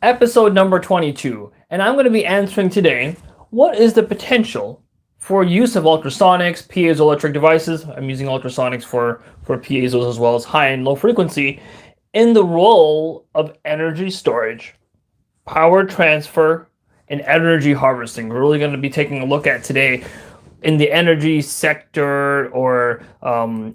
episode number 22, and I'm going to be answering today, what is the potential for use of ultrasonics, piezoelectric devices, I'm using ultrasonics for piezos as well as high and low frequency, in the role of energy storage, power transfer, and energy harvesting. We're really going to be taking a look at today in the energy sector, or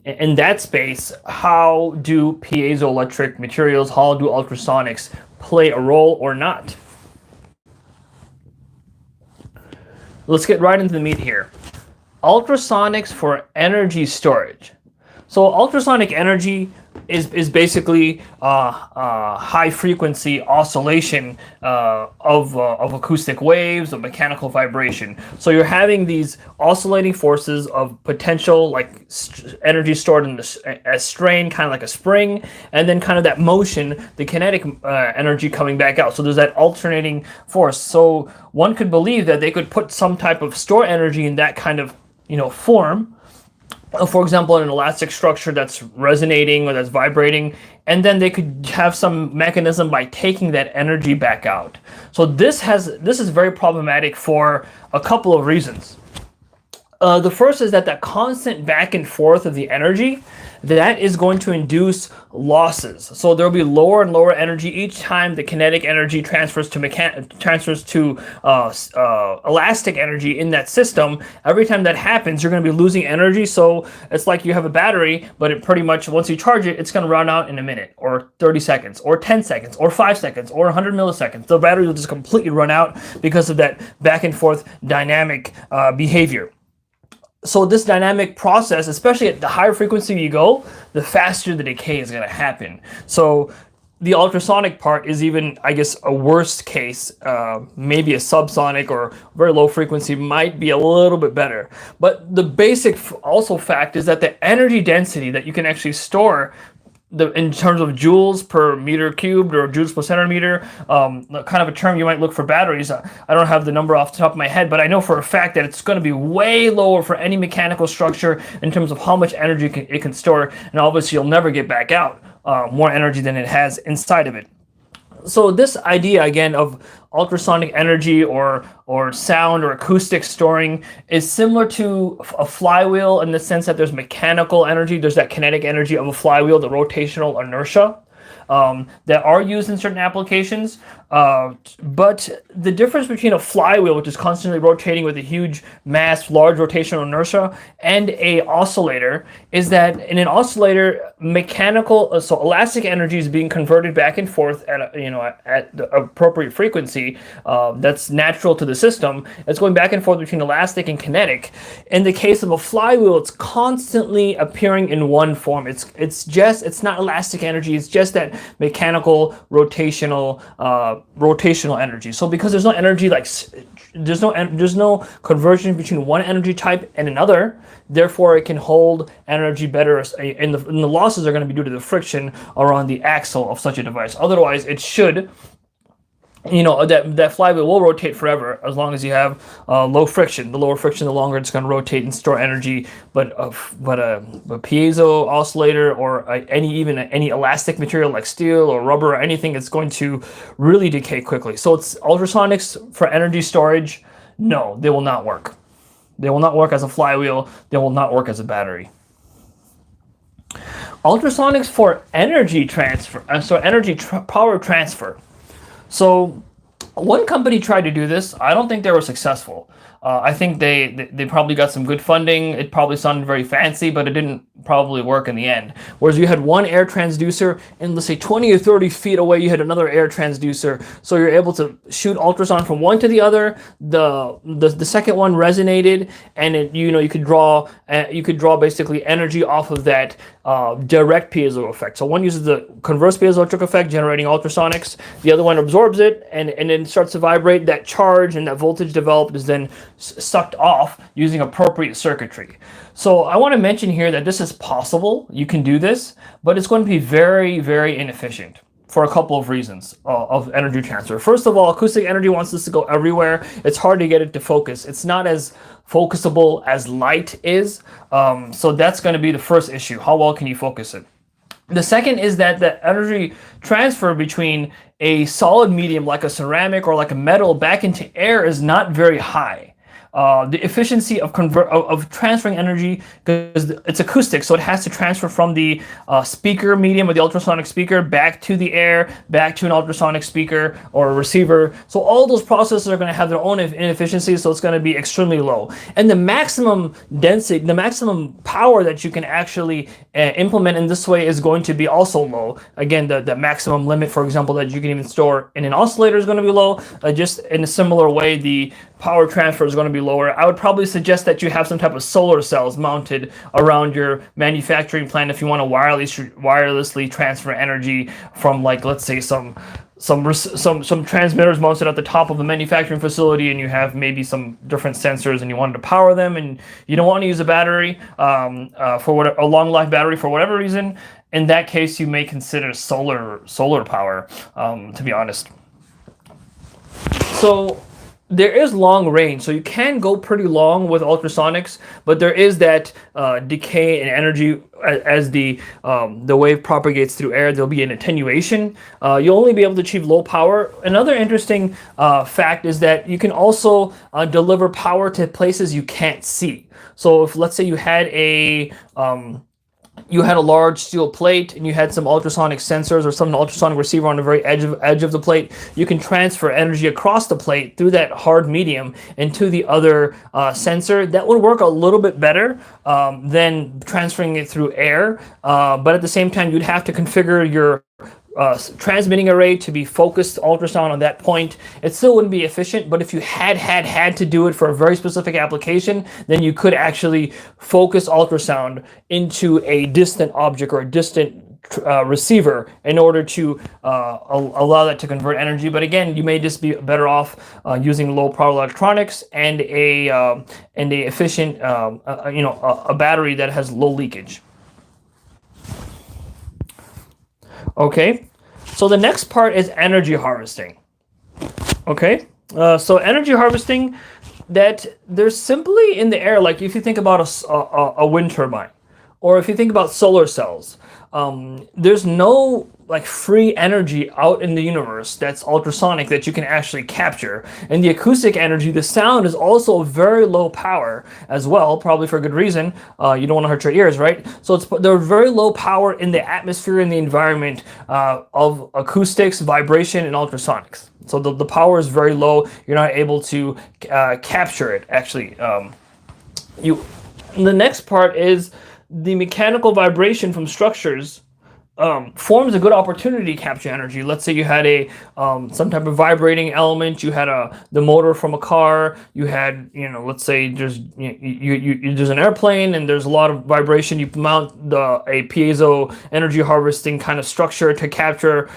in that space, how do piezoelectric materials, how do ultrasonics play a role or not? Let's get right into the meat here. Ultrasonics for energy storage. So ultrasonic energy is basically high frequency oscillation of acoustic waves, of mechanical vibration. So you're having these oscillating forces of potential, like energy stored in as strain, kind of like a spring, and then kind of that motion, the kinetic energy coming back out. So there's that alternating force. So one could believe that they could put some type of store energy in that kind of form. For example, an elastic structure that's resonating or that's vibrating, and then they could have some mechanism by taking that energy back out. So this is very problematic for a couple of reasons. The first is that constant back and forth of the energy, that is going to induce losses. So there will be lower and lower energy each time the kinetic energy transfers to elastic energy in that system. Every time that happens, you're going to be losing energy. So it's like you have a battery, but it pretty much, once you charge it, it's going to run out in a minute, or 30 seconds, or 10 seconds, or 5 seconds, or 100 milliseconds. The battery will just completely run out because of that back and forth dynamic behavior. So this dynamic process, especially at the higher frequency you go, the faster the decay is going to happen. So the ultrasonic part is even, I guess, a worst case. Maybe a subsonic or very low frequency might be a little bit better. But the basic also fact is that the energy density that you can actually store in terms of joules per meter cubed or joules per centimeter, kind of a term you might look for batteries. I don't have the number off the top of my head, but I know for a fact that it's going to be way lower for any mechanical structure in terms of how much energy it can store, and obviously you'll never get back out more energy than it has inside of it. So this idea, again, of ultrasonic energy or sound or acoustic storing is similar to a flywheel in the sense that there's mechanical energy, there's that kinetic energy of a flywheel, the rotational inertia, that are used in certain applications. But the difference between a flywheel, which is constantly rotating with a huge mass, large rotational inertia, and a oscillator is that in an oscillator, so elastic energy is being converted back and forth at the appropriate frequency that's natural to the system. It's going back and forth between elastic and kinetic. In the case of a flywheel, it's constantly appearing in one form. It's not elastic energy. It's just that mechanical rotational energy. So because there's no energy, like there's no conversion between one energy type and another, therefore it can hold energy better, and the losses are going to be due to the friction around the axle of such a device. Otherwise, it should, that flywheel will rotate forever as long as you have low friction. The lower friction, the longer it's going to rotate and store energy. But a piezo oscillator or any elastic material like steel or rubber or anything, it's going to really decay quickly. So it's ultrasonics for energy storage. No, they will not work. They will not work as a flywheel. They will not work as a battery. Ultrasonics for energy transfer, power transfer. So one company tried to do this. I don't think they were successful. I think they probably got some good funding. It probably sounded very fancy, but it didn't probably work in the end. Whereas you had one air transducer, and let's say 20 or 30 feet away, you had another air transducer. So you're able to shoot ultrasound from one to the other. The second one resonated, and you could draw basically energy off of that direct piezo effect. So one uses the converse piezoelectric effect, generating ultrasonics. The other one absorbs it, and then starts to vibrate. That charge and that voltage developed is then sucked off using appropriate circuitry. So I want to mention here that this is possible. You can do this, but it's going to be very, very inefficient for a couple of reasons of energy transfer. First of all, acoustic energy wants this to go everywhere. It's hard to get it to focus. It's not as focusable as light is. So that's going to be the first issue. How well can you focus it? The second is that the energy transfer between a solid medium like a ceramic or like a metal back into air is not very high. The efficiency of transferring energy, because it's acoustic, so it has to transfer from the speaker medium or the ultrasonic speaker back to the air, back to an ultrasonic speaker or a receiver. So all those processes are going to have their own inefficiencies, so it's going to be extremely low. And the maximum density, the maximum power that you can actually implement in this way is going to be also low. Again, the maximum limit, for example, that you can even store in an oscillator is going to be low. Just in a similar way, the power transfer is going to be lower. I would probably suggest that you have some type of solar cells mounted around your manufacturing plant if you want to wirelessly transfer energy from, like, let's say some transmitters mounted at the top of the manufacturing facility, and you have maybe some different sensors, and you wanted to power them, and you don't want to use a battery for a long life battery for whatever reason. In that case, you may consider solar power, to be honest. So there is long range, so you can go pretty long with ultrasonics, but there is that decay in energy as the wave propagates through air. There'll be an attenuation. You'll only be able to achieve low power. Another interesting fact is that you can also deliver power to places you can't see. So if, let's say, you had a large steel plate and you had some ultrasonic sensors or some ultrasonic receiver on the very edge of the plate, you can transfer energy across the plate through that hard medium into the other sensor. That would work a little bit better than transferring it through air, but at the same time, you'd have to configure your transmitting array to be focused ultrasound on that point. It still wouldn't be efficient, but if you had to do it for a very specific application, then you could actually focus ultrasound into a distant object or a distant receiver in order to allow that to convert energy. But again, you may just be better off using low power electronics and a efficient a battery that has low leakage. Okay, so the next part is energy harvesting. Okay, so energy harvesting, that there's simply in the air, like if you think about a wind turbine, or if you think about solar cells, there's no like free energy out in the universe that's ultrasonic that you can actually capture. And the acoustic energy, the sound, is also very low power as well, probably for a good reason. You don't want to hurt your ears, right? So they're very low power in the atmosphere and the environment of acoustics, vibration, and ultrasonics. So the power is very low. You're not able to capture it, actually. The next part is the mechanical vibration from structures forms a good opportunity to capture energy. Let's say you had some type of vibrating element. You had the motor from a car. You had, let's say there's an airplane and there's a lot of vibration. You mount a piezo energy harvesting kind of structure to capture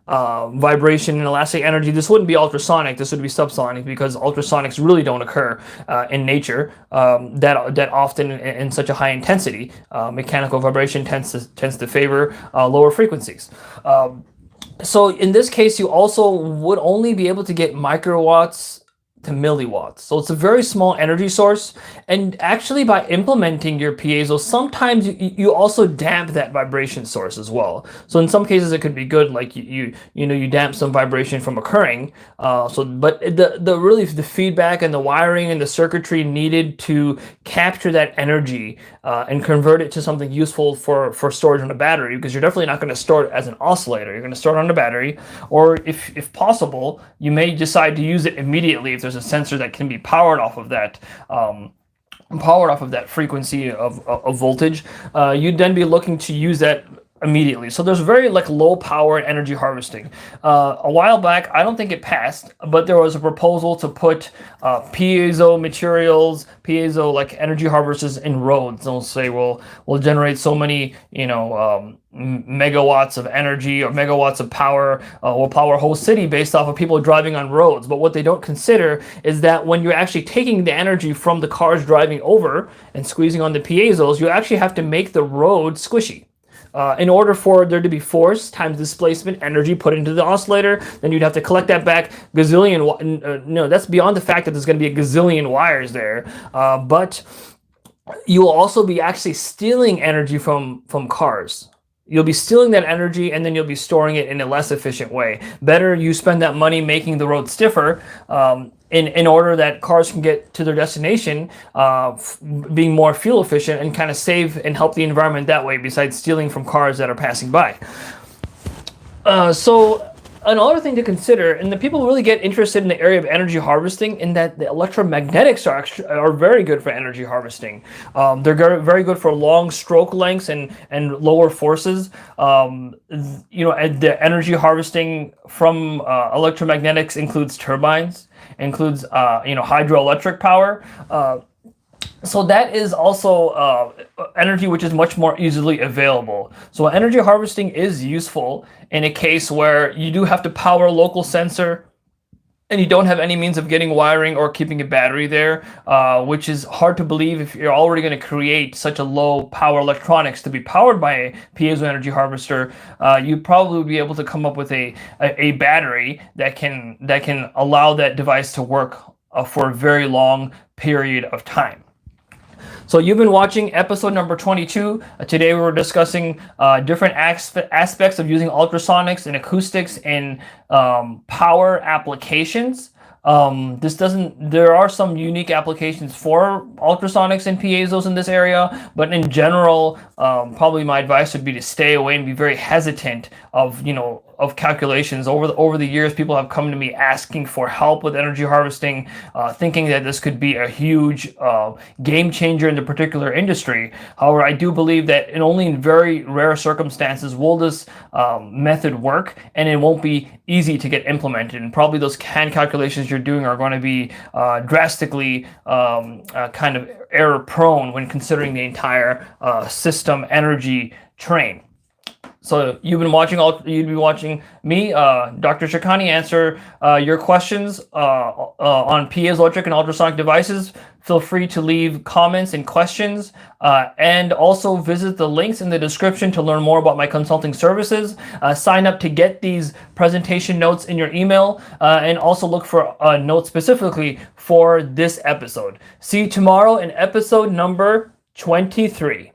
vibration and elastic energy. This wouldn't be ultrasonic. This would be subsonic, because ultrasonics really don't occur in nature that often in such a high intensity. Mechanical vibration tends to favor lower frequencies. So in this case, you also would only be able to get microwatts to milliwatts. So it's a very small energy source. And actually, by implementing your piezo, sometimes you also damp that vibration source as well. So in some cases, it could be good, like you damp some vibration from occurring. But the feedback and the wiring and the circuitry needed to capture that energy and convert it to something useful for storage on a battery, because you're definitely not going to store it as an oscillator. You're going to store it on a battery, or if possible, you may decide to use it immediately if there's a sensor that can be powered off of that frequency of voltage. You'd then be looking to use that immediately. So there's very low power energy harvesting. A while back, I don't think it passed, but there was a proposal to put piezo materials, piezo energy harvesters in roads. They'll say we'll generate so many megawatts of energy or megawatts of power. We'll power a whole city based off of people driving on roads. But what they don't consider is that when you're actually taking the energy from the cars driving over and squeezing on the piezos, you actually have to make the road squishy. In order for there to be force times displacement energy put into the oscillator, then you'd have to collect that back gazillion. No, that's beyond the fact that there's going to be a gazillion wires there. But you will also be actually stealing energy from cars. You'll be stealing that energy, and then you'll be storing it in a less efficient way. Better you spend that money making the road stiffer, in order that cars can get to their destination, being more fuel efficient and kind of save and help the environment that way, besides stealing from cars that are passing by. So another thing to consider, and the people really get interested in the area of energy harvesting, in that the electromagnetics are very good for energy harvesting. They're very good for long stroke lengths and lower forces. The energy harvesting from electromagnetics includes turbines, includes hydroelectric power. So that is also energy which is much more easily available. So energy harvesting is useful in a case where you do have to power a local sensor and you don't have any means of getting wiring or keeping a battery there, which is hard to believe if you're already going to create such a low power electronics to be powered by a piezo energy harvester. You'd probably be able to come up with a battery that can allow that device to work for a very long period of time. So you've been watching episode number 22. Today we were discussing different aspects of using ultrasonics and acoustics in power applications. There are some unique applications for ultrasonics and piezos in this area, but in general, probably my advice would be to stay away and be very hesitant of calculations. Over the years, people have come to me asking for help with energy harvesting, thinking that this could be a huge game changer in the particular industry. However, I do believe that only in very rare circumstances will this method work, and it won't be easy to get implemented. And probably those calculations you're doing are going to be drastically kind of error prone when considering the entire system energy train. So you'd be watching me, Dr. Shakani, answer your questions on piezoelectric and ultrasonic devices. Feel free to leave comments and questions, and also visit the links in the description to learn more about my consulting services. Sign up to get these presentation notes in your email, and also look for a note specifically for this episode. See you tomorrow in episode number 23.